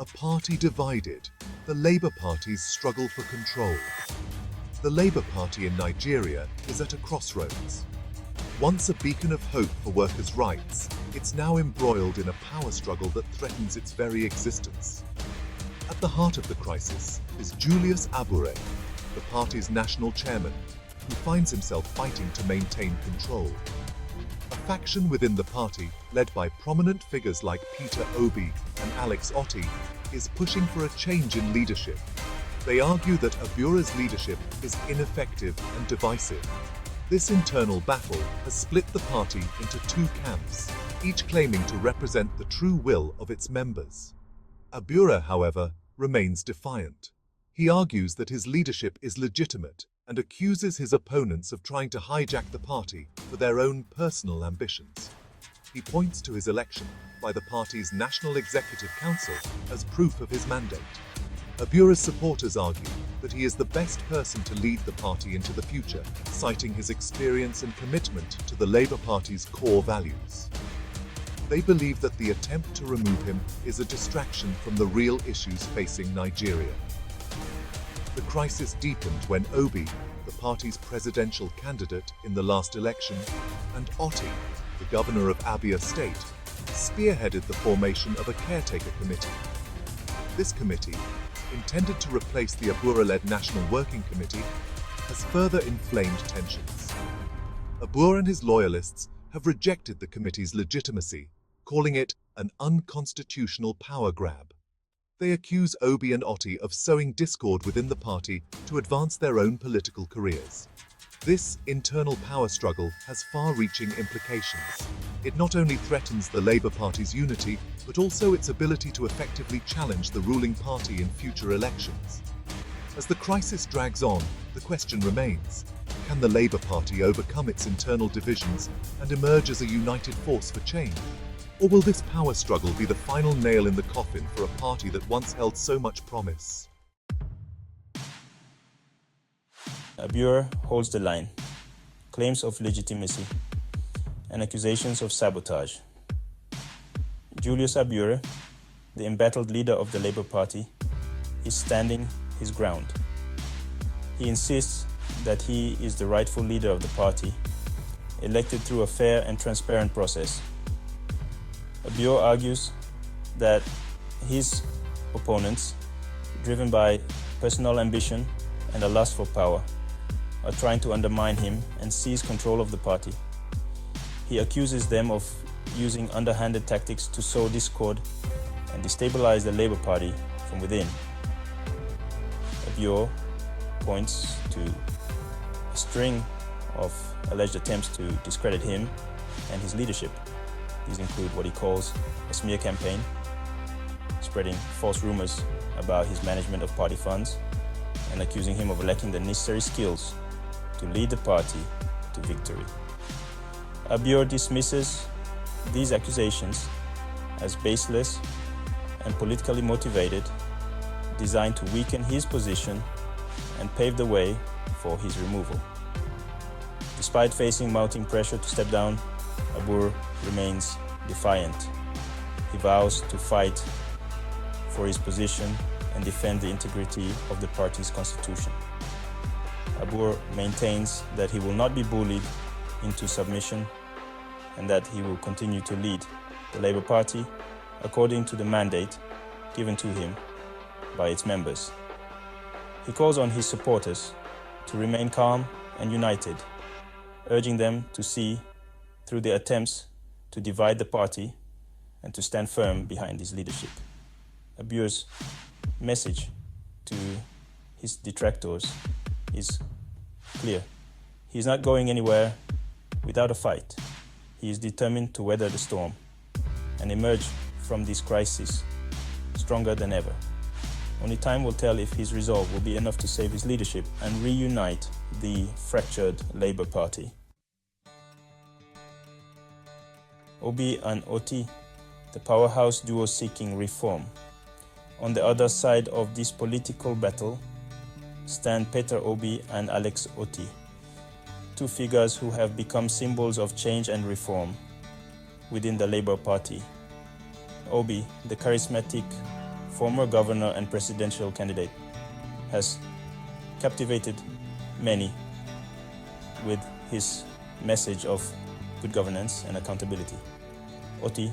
A party divided, the Labour Party's struggle for control. The Labour Party in Nigeria is at a crossroads. Once a beacon of hope for workers' rights, it's now embroiled in a power struggle that threatens its very existence. At the heart of the crisis is Julius Abure, the party's national chairman, who finds himself fighting to maintain control. A faction within the party, led by prominent figures like Peter Obi and Alex Otti, is pushing for a change in leadership. They argue that Abure's leadership is ineffective and divisive. This internal battle has split the party into two camps, each claiming to represent the true will of its members. Abure, however, remains defiant. He argues that his leadership is legitimate and accuses his opponents of trying to hijack the party for their own personal ambitions. He points to his election by the party's National Executive Council as proof of his mandate. Abure's supporters argue that he is the best person to lead the party into the future, citing his experience and commitment to the Labour Party's core values. They believe that the attempt to remove him is a distraction from the real issues facing Nigeria. The crisis deepened when Obi, the party's presidential candidate in the last election, and Otti, the governor of Abia State, spearheaded the formation of a caretaker committee. This committee, intended to replace the Abure-led National Working Committee, has further inflamed tensions. Abure and his loyalists have rejected the committee's legitimacy, calling it an unconstitutional power grab. They accuse Obi and Otti of sowing discord within the party to advance their own political careers. This internal power struggle has far-reaching implications. It not only threatens the Labour Party's unity, but also its ability to effectively challenge the ruling party in future elections. As the crisis drags on, the question remains: can the Labour Party overcome its internal divisions and emerge as a united force for change? Or will this power struggle be the final nail in the coffin for a party that once held so much promise? Abure holds the line, claims of legitimacy, and accusations of sabotage. Julius Abure, the embattled leader of the Labour Party, is standing his ground. He insists that he is the rightful leader of the party, elected through a fair and transparent process. Abure argues that his opponents, driven by personal ambition and a lust for power, are trying to undermine him and seize control of the party. He accuses them of using underhanded tactics to sow discord and destabilize the Labour Party from within. Abure points to a string of alleged attempts to discredit him and his leadership. These include what he calls a smear campaign, spreading false rumors about his management of party funds, and accusing him of lacking the necessary skills to lead the party to victory. Abure dismisses these accusations as baseless and politically motivated, designed to weaken his position and pave the way for his removal. Despite facing mounting pressure to step down, Abure remains defiant. He vows to fight for his position and defend the integrity of the party's constitution. Abure maintains that he will not be bullied into submission and that he will continue to lead the Labour Party according to the mandate given to him by its members. He calls on his supporters to remain calm and united, urging them to see through their attempts to divide the party and to stand firm behind his leadership. Abure's message to his detractors is clear. He is not going anywhere without a fight. He is determined to weather the storm and emerge from this crisis stronger than ever. Only time will tell if his resolve will be enough to save his leadership and reunite the fractured Labour Party. Obi and Otti, the powerhouse duo seeking reform. On the other side of this political battle stand Peter Obi and Alex Otti, two figures who have become symbols of change and reform within the Labour Party. Obi, the charismatic former governor and presidential candidate, has captivated many with his message of good governance and accountability. Otti,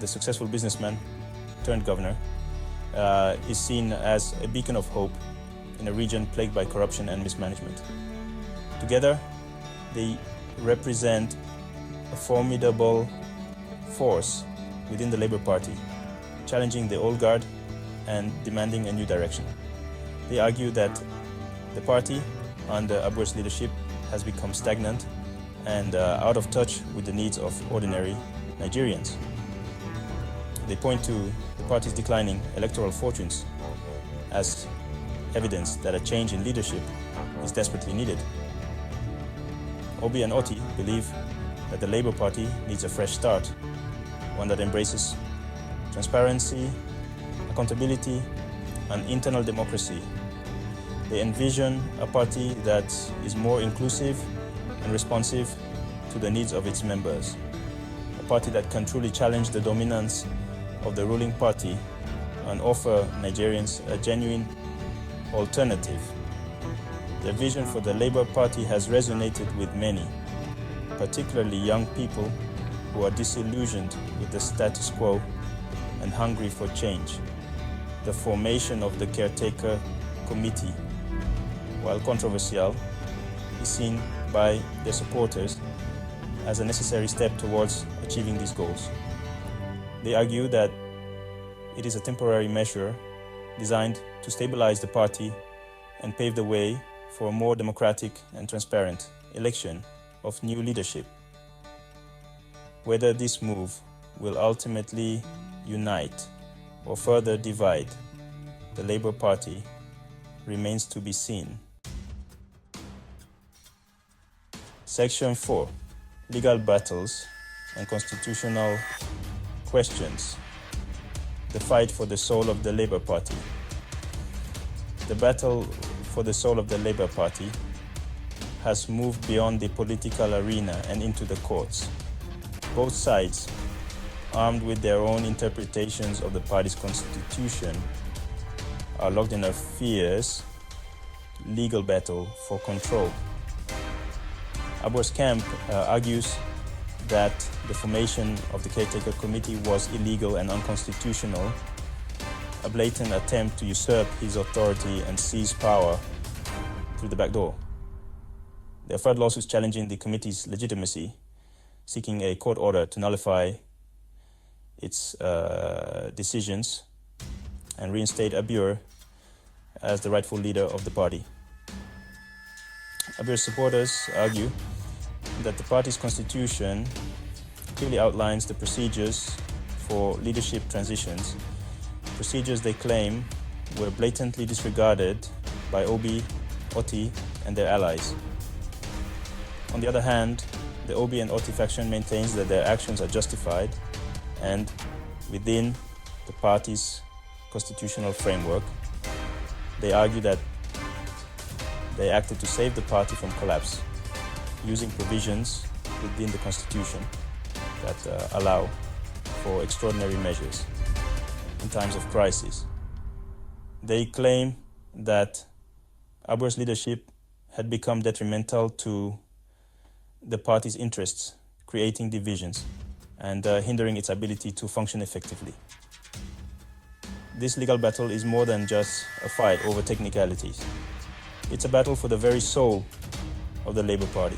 the successful businessman turned governor, is seen as a beacon of hope in a region plagued by corruption and mismanagement. Together, they represent a formidable force within the Labour Party, challenging the old guard and demanding a new direction. They argue that the party, under Abuer's leadership, has become stagnant and out of touch with the needs of ordinary Nigerians. They point to the party's declining electoral fortunes as evidence that a change in leadership is desperately needed. Obi and Otti believe that the Labour Party needs a fresh start, one that embraces transparency, accountability, and internal democracy. They envision a party that is more inclusive and responsive to the needs of its members, a party that can truly challenge the dominance of the ruling party and offer Nigerians a genuine alternative. Their vision for the Labour Party has resonated with many, particularly young people who are disillusioned with the status quo and hungry for change. The formation of the caretaker committee, while controversial, is seen by their supporters as a necessary step towards achieving these goals. They argue that it is a temporary measure designed to stabilize the party and pave the way for a more democratic and transparent election of new leadership. Whether this move will ultimately unite or further divide the Labour Party remains to be seen. Section 4. Legal battles and constitutional questions. The fight for the soul of the Labour Party. The battle for the soul of the Labour Party has moved beyond the political arena and into the courts. Both sides, armed with their own interpretations of the party's constitution, are locked in a fierce legal battle for control. Abuer's camp argues that the formation of the caretaker committee was illegal and unconstitutional, a blatant attempt to usurp his authority and seize power through the back door. There are filed lawsuits challenging the committee's legitimacy, seeking a court order to nullify its decisions and reinstate Abuer as the rightful leader of the party. Abuer's supporters argue that the party's constitution clearly outlines the procedures for leadership transitions, procedures they claim were blatantly disregarded by Obi, Otti, and their allies. On the other hand, the Obi and Otti faction maintains that their actions are justified and within the party's constitutional framework. They argue that they acted to save the party from collapse, using provisions within the constitution that allow for extraordinary measures in times of crisis. They claim that Abuer's leadership had become detrimental to the party's interests, creating divisions and hindering its ability to function effectively. This legal battle is more than just a fight over technicalities. It's a battle for the very soul of the Labour Party.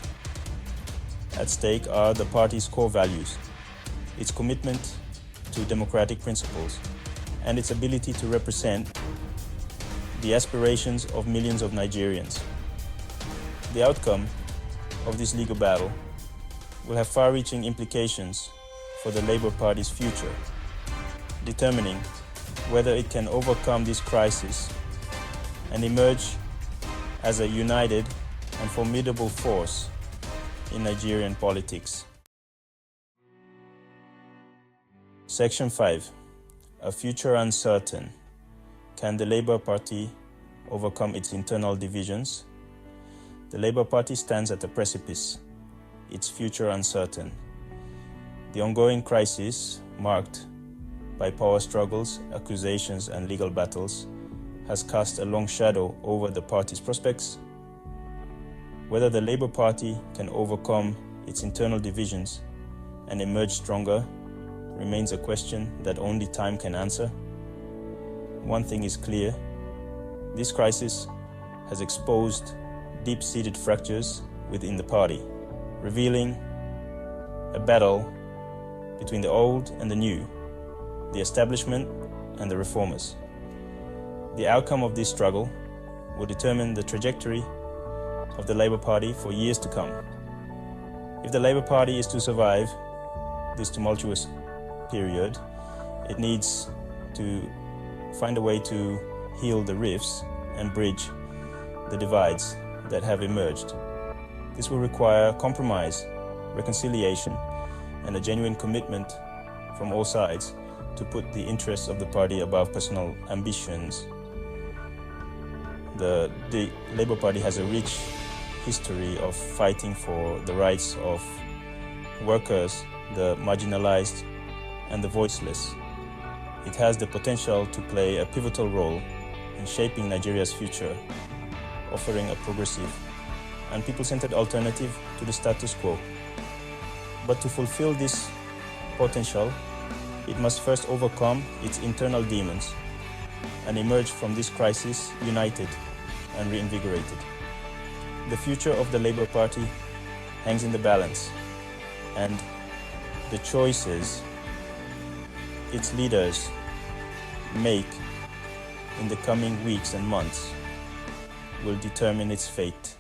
At stake are the party's core values, its commitment to democratic principles, and its ability to represent the aspirations of millions of Nigerians. The outcome of this legal battle will have far-reaching implications for the Labour Party's future, determining whether it can overcome this crisis and emerge as a united and formidable force in Nigerian politics. Section 5. A future uncertain. Can the Labour Party overcome its internal divisions? The Labour Party stands at a precipice, its future uncertain. The ongoing crisis, marked by power struggles, accusations, and legal battles, has cast a long shadow over the party's prospects. Whether the Labour Party can overcome its internal divisions and emerge stronger remains a question that only time can answer. One thing is clear: this crisis has exposed deep-seated fractures within the party, revealing a battle between the old and the new, the establishment and the reformers. The outcome of this struggle will determine the trajectory of the Labour Party for years to come. If the Labour Party is to survive this tumultuous period, it needs to find a way to heal the rifts and bridge the divides that have emerged. This will require compromise, reconciliation, and a genuine commitment from all sides to put the interests of the party above personal ambitions. The Labour Party has a rich history of fighting for the rights of workers, the marginalized, and the voiceless. It has the potential to play a pivotal role in shaping Nigeria's future, offering a progressive and people-centered alternative to the status quo. But to fulfill this potential, it must first overcome its internal demons and emerge from this crisis united and reinvigorated. The future of the Labour Party hangs in the balance, and the choices its leaders make in the coming weeks and months will determine its fate.